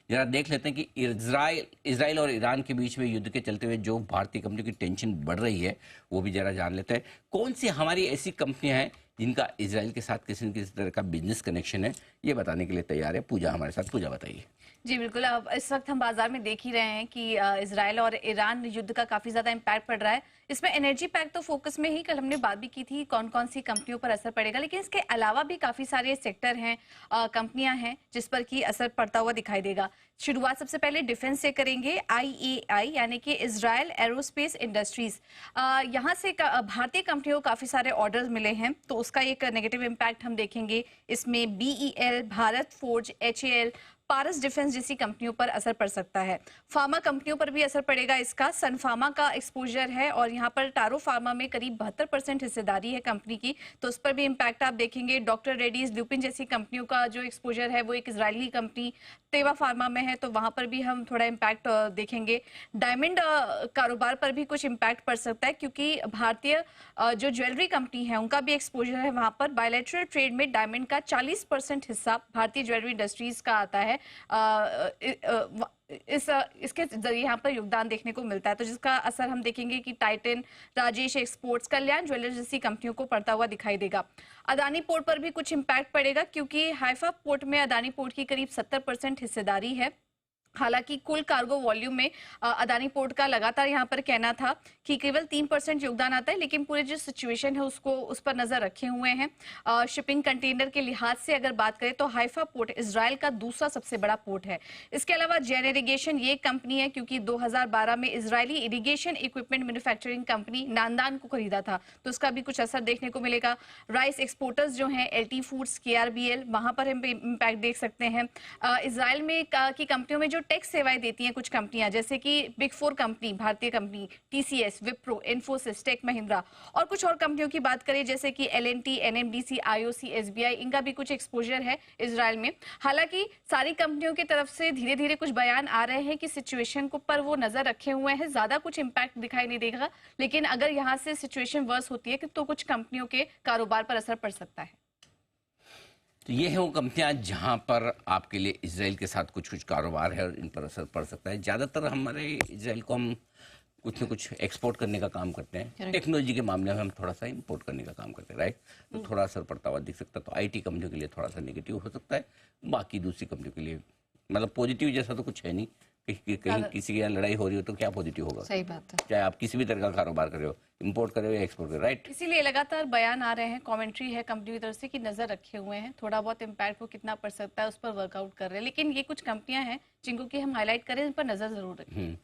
जरा देख लेते हैं कि इजराइल और ईरान के बीच में युद्ध के चलते हुए जो भारतीय कंपनियों की टेंशन बढ़ रही है वो भी जरा जान लेते हैं। कौन सी हमारी ऐसी कंपनियां हैं जिनका इजराइल के साथ किसी न किसी तरह का बिजनेस कनेक्शन है, ये बताने के लिए तैयार है पूजा हमारे साथ। पूजा बताइए। जी बिल्कुल। अब इस वक्त हम बाजार में देख ही रहे हैं कि इजराइल और ईरान युद्ध का काफी ज्यादा इम्पैक्ट पड़ रहा है। इसमें एनर्जी पैक तो फोकस में ही, कल हमने बात भी की थी कौन कौन सी कंपनियों पर असर पड़ेगा, लेकिन इसके अलावा भी काफी सारे सेक्टर हैं, कंपनियां हैं जिस पर की असर पड़ता हुआ दिखाई देगा। शुरुआत सबसे पहले डिफेंस से करेंगे। IAI यानी कि इजराइल एरोस्पेस इंडस्ट्रीज, यहाँ से भारतीय कंपनियों को काफी सारे ऑर्डर्स मिले हैं, तो उसका एक नेगेटिव इम्पैक्ट हम देखेंगे। इसमें BEL, भारत फोर्ज, HAL, पारस डिफेंस जैसी कंपनियों पर असर पड़ सकता है। फार्मा कंपनियों पर भी असर पड़ेगा इसका। सन फार्मा का एक्सपोजर है और यहाँ पर टारो फार्मा में करीब 72% हिस्सेदारी है कंपनी की, तो उस पर भी इम्पैक्ट आप देखेंगे। डॉक्टर रेड्डीज, ल्यूपिन जैसी कंपनियों का जो एक्सपोजर है वो एक इजरायली कंपनी तेवा फार्मा में है, तो वहां पर भी हम थोड़ा इम्पैक्ट देखेंगे। डायमंड कारोबार पर भी कुछ इम्पैक्ट पड़ सकता है, क्योंकि भारतीय जो ज्वेलरी कंपनी है उनका भी एक्सपोजर है वहां पर। बायलैटरल ट्रेड में डायमंड का 40% हिस्सा भारतीय ज्वेलरी इंडस्ट्रीज का आता है। इसके जरिए यहाँ पर योगदान देखने को मिलता है, तो जिसका असर हम देखेंगे कि टाइटन, राजेश एक्सपोर्ट्स, कल्याण ज्वेलर्स जैसी कंपनियों को पड़ता हुआ दिखाई देगा। अदानी पोर्ट पर भी कुछ इम्पैक्ट पड़ेगा, क्योंकि हाइफा पोर्ट में अदानी पोर्ट की करीब 70% हिस्सेदारी है। हालांकि कुल कार्गो वॉल्यूम में अदानी पोर्ट का लगातार यहाँ पर कहना था कि केवल 3% योगदान आता है, लेकिन पूरे जो सिचुएशन है उसको उस पर नजर रखे हुए हैं। शिपिंग कंटेनर के लिहाज से अगर बात करें तो हाइफा पोर्ट इजराइल का दूसरा सबसे बड़ा पोर्ट है। इसके अलावा जैन इरिगेशन ये कंपनी है, क्योंकि 2012 में Israeli irrigation equipment manufacturing company Naandan को खरीदा था, तो उसका भी कुछ असर देखने को मिलेगा। राइस एक्सपोर्टर्स जो हैं LT फूड्स, KRBL, वहां पर हम इम्पैक्ट देख सकते हैं। इजराइल में की कंपनियों में जो टैक्स सेवाएं देती हैं कुछ कंपनियां, जैसे कि बिग 4 कंपनी, भारतीय कंपनी TCS, विप्रो, इन्फोसिस, टेक महिंद्रा, और कुछ और कंपनियों की बात करें जैसे कि LNT, NMDC, IOC, SBI, इनका भी कुछ एक्सपोजर है इजराइल में। हालांकि सारी कंपनियों की तरफ से धीरे धीरे कुछ बयान आ रहे हैं कि सिचुएशन को पर वो नजर रखे हुए हैं, ज्यादा कुछ इम्पैक्ट दिखाई नहीं देगा, लेकिन अगर यहाँ से सिचुएशन वर्स होती है तो कुछ कंपनियों के कारोबार पर असर पड़ सकता है। तो ये है वो कंपनियां जहां पर आपके लिए इजराइल के साथ कुछ कुछ कारोबार है और इन पर असर पड़ सकता है। ज़्यादातर हमारे इजराइल को हम कुछ न कुछ एक्सपोर्ट करने का काम करते हैं, टेक्नोलॉजी के मामले में हम थोड़ा सा इंपोर्ट करने का काम करते हैं, राइट। तो थोड़ा असर पड़ता हुआ दिख सकता है। तो IT कंपनियों के लिए थोड़ा सा नेगेटिव हो सकता है, बाकी दूसरी कंपनियों के लिए मतलब पॉजिटिव जैसा तो कुछ है नहीं। कहीं किसी की यहाँ लड़ाई हो रही हो तो क्या पॉजिटिव होगा? सही बात है। चाहे आप किसी भी तरह का कारोबार कर रहे हो, इंपोर्ट कर रहे हो या एक्सपोर्ट कर रहे हो, राइट। इसीलिए लगातार बयान आ रहे हैं, कमेंट्री है कंपनी की तरफ से कि नजर रखे हुए हैं, थोड़ा बहुत इम्पैक्ट को कितना पड़ सकता है उस पर वर्कआउट कर रहे हैं, लेकिन ये कुछ कंपनियां हैं जिनको कि हम हाईलाइट करें, इन पर नजर जरूर रखें।